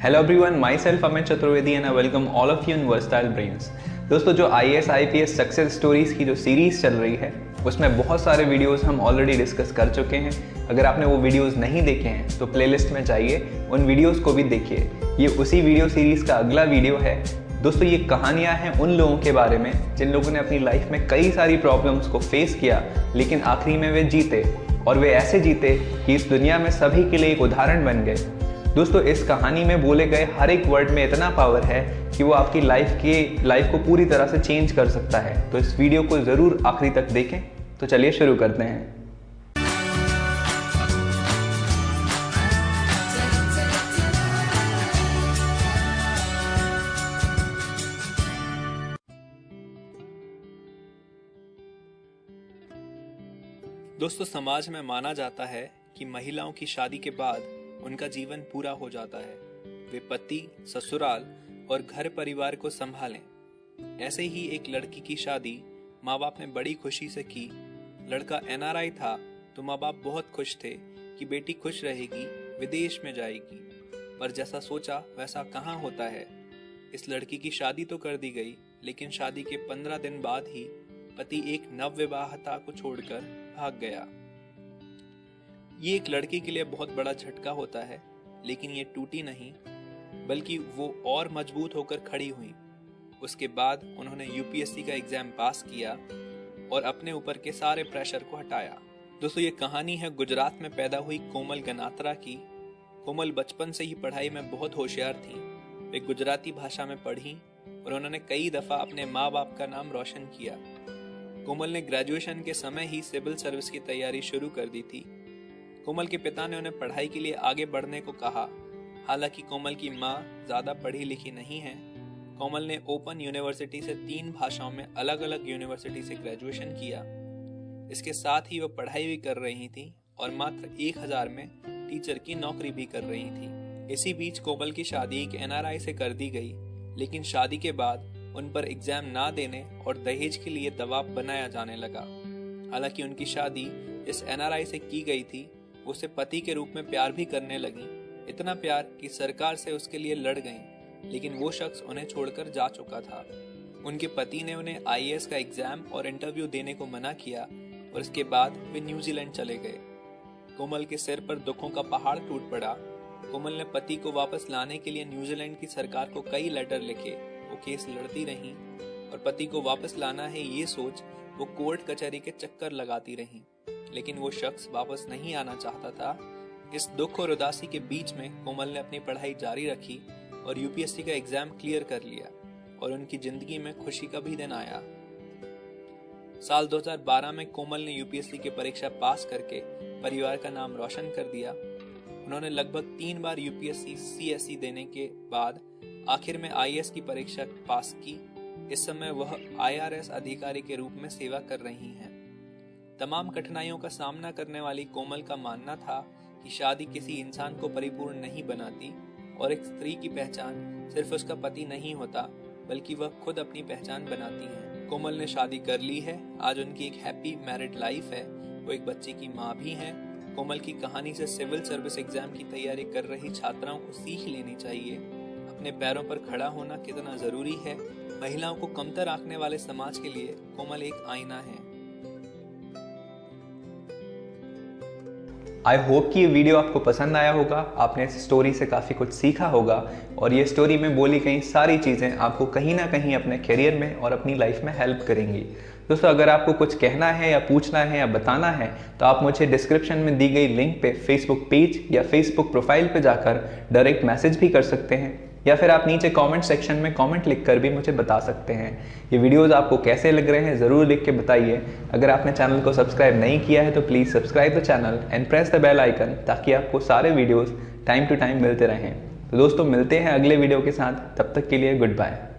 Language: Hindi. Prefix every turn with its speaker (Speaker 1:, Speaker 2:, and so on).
Speaker 1: Hello everyone, my self Amit Chaturvedi and I welcome all of you in versatile brains. दोस्तों, जो IAS IPS सक्सेस स्टोरीज की जो सीरीज चल रही है उसमें बहुत सारे वीडियोस हम ऑलरेडी डिस्कस कर चुके हैं। अगर आपने वो वीडियोस नहीं देखे हैं तो प्लेलिस्ट में जाइए, उन वीडियोस को भी देखिए। ये उसी वीडियो सीरीज का अगला वीडियो है। दोस्तों, ये कहानियाँ हैं उन लोगों के बारे में जिन लोगों ने अपनी लाइफ में कई सारी प्रॉब्लम्स को फेस किया, लेकिन आखिरी में वे जीते, और वे ऐसे जीते कि इस दुनिया में सभी के लिए एक उदाहरण बन गए। दोस्तों, इस कहानी में बोले गए हर एक वर्ड में इतना पावर है कि वो आपकी लाइफ को पूरी तरह से चेंज कर सकता है। तो इस वीडियो को ज़रूर आखिरी तक देखें। तो चलिए शुरू करते हैं।
Speaker 2: दोस्तों, समाज में माना जाता है कि महिलाओं की शादी के बाद उनका जीवन पूरा हो जाता है। वे पति, ससुराल और घर परिवार को संभालें। ऐसे ही एक लड़की की शादी माँ बाप ने बड़ी खुशी से की। लड़का NRI था तो माँ बाप बहुत खुश थे कि बेटी खुश रहेगी, विदेश में जाएगी। पर जैसा सोचा वैसा कहाँ होता है। इस लड़की की शादी तो कर दी गई, लेकिन शादी के 15 दिन बाद ही पति एक नवविवाहिता को छोड़कर भाग गया। ये एक लड़की के लिए बहुत बड़ा झटका होता है, लेकिन ये टूटी नहीं, बल्कि वो और मजबूत होकर खड़ी हुई। उसके बाद उन्होंने UPSC का एग्जाम पास किया और अपने ऊपर के सारे प्रेशर को हटाया। दोस्तों, ये कहानी है गुजरात में पैदा हुई कोमल गनात्रा की। कोमल बचपन से ही पढ़ाई में बहुत होशियार थी। वे गुजराती भाषा में पढ़ी और उन्होंने कई दफा अपने माँ बाप का नाम रोशन किया। कोमल ने ग्रेजुएशन के समय ही सिविल सर्विस की तैयारी शुरू कर दी थी। कोमल के पिता ने उन्हें पढ़ाई के लिए आगे बढ़ने को कहा। हालांकि कोमल की माँ ज्यादा पढ़ी लिखी नहीं है। कोमल ने ओपन यूनिवर्सिटी से 3 भाषाओं में अलग अलग यूनिवर्सिटी से ग्रेजुएशन किया। इसके साथ ही वो पढ़ाई भी कर रही थी और मात्र 1000 में टीचर की नौकरी भी कर रही थी। इसी बीच कोमल की शादी एक NRI से कर दी गई, लेकिन शादी के बाद उन पर एग्जाम ना देने और दहेज के लिए दबाव बनाया जाने लगा। हालांकि उनकी शादी जिस NRI से की गई थी वो उसे पति के रूप में प्यार भी करने लगी। इतना प्यार कि सरकार से उसके लिए लड़ गईं, लेकिन वो शख्स उन्हें छोड़कर जा चुका था। उनके पति ने उन्हें IAS का एग्जाम और इंटरव्यू देने को मना किया और इसके बाद वे न्यूजीलैंड चले गए। कोमल के सिर पर दुखों का पहाड़ टूट पड़ा। कोमल ने पति को वापस लाने के लिए न्यूजीलैंड की सरकार को कई लेटर लिखे। वो केस लड़ती रहीं और पति को वापस लाना है ये सोच वो कोर्ट कचहरी के चक्कर लगाती रहीं, लेकिन वो शख्स वापस नहीं आना चाहता था। इस दुख और उदासी के बीच में कोमल ने अपनी पढ़ाई जारी रखी और UPSC का एग्जाम क्लियर कर लिया और उनकी जिंदगी में खुशी का भी दिन आया। साल 2012 में कोमल ने UPSC की परीक्षा पास करके परिवार का नाम रोशन कर दिया। उन्होंने लगभग 3 बार UPSC CSE देने के बाद आखिर में IAS की परीक्षा पास की। इस समय वह IRS अधिकारी के रूप में सेवा कर रही हैं। तमाम कठिनाइयों का सामना करने वाली कोमल का मानना था कि शादी किसी इंसान को परिपूर्ण नहीं बनाती और एक स्त्री की पहचान सिर्फ उसका पति नहीं होता, बल्कि वह खुद अपनी पहचान बनाती है। कोमल ने शादी कर ली है। आज उनकी एक हैप्पी मैरिड लाइफ है। वो एक बच्चे की माँ भी हैं। कोमल की कहानी से सिविल सर्विस एग्जाम की तैयारी कर रही छात्राओं को सीख लेनी चाहिए। अपने पैरों पर खड़ा होना कितना जरूरी है। महिलाओं को कमतर आंकने वाले समाज के लिए कोमल एक आईना है।
Speaker 1: आई होप कि ये वीडियो आपको पसंद आया होगा। आपने इस स्टोरी से काफ़ी कुछ सीखा होगा और ये स्टोरी में बोली गई सारी चीज़ें आपको कहीं ना कहीं अपने करियर में और अपनी लाइफ में हेल्प करेंगी। दोस्तों, अगर आपको कुछ कहना है या पूछना है या बताना है तो आप मुझे डिस्क्रिप्शन में दी गई लिंक पे फेसबुक पेज या फेसबुक प्रोफाइल पे जाकर डायरेक्ट मैसेज भी कर सकते हैं, या फिर आप नीचे कमेंट सेक्शन में कमेंट लिखकर भी मुझे बता सकते हैं। ये वीडियोस आपको कैसे लग रहे हैं ज़रूर लिख के बताइए। अगर आपने चैनल को सब्सक्राइब नहीं किया है तो please subscribe the channel and press the bell icon, ताकि आपको सारे वीडियोस टाइम टू टाइम मिलते रहें। तो दोस्तों, मिलते हैं अगले वीडियो के साथ। तब तक के लिए गुड बाय।